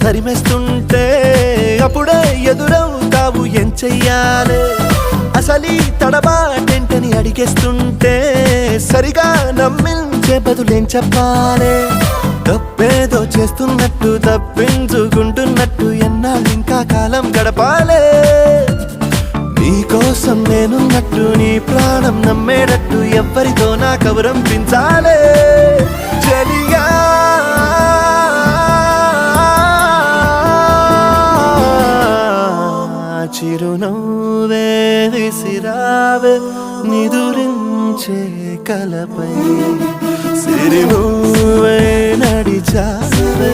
తరిమేస్తుంటే అప్పుడే ఎదురవుతావు ఏం చెయ్యాలే అసలీ తడబాటెంటని అడిగేస్తుంటే సరిగా నమ్మించే బదులేం చెప్పాలే తప్పేదో చేస్తున్నట్టు తప్పించుకుంటున్నట్టు ఎన్నాళ్ళు ఇంకా కాలం గడపాలే నీకోసం నేనున్నట్టు నీ ప్రాణం నమ్మేటట్టు ఎవ్వరితో నా కబురంపించాలే చలిగా చిరునవ్వే విసిరావే నిదురించే కలపై సిరినువ్వే నడిచావే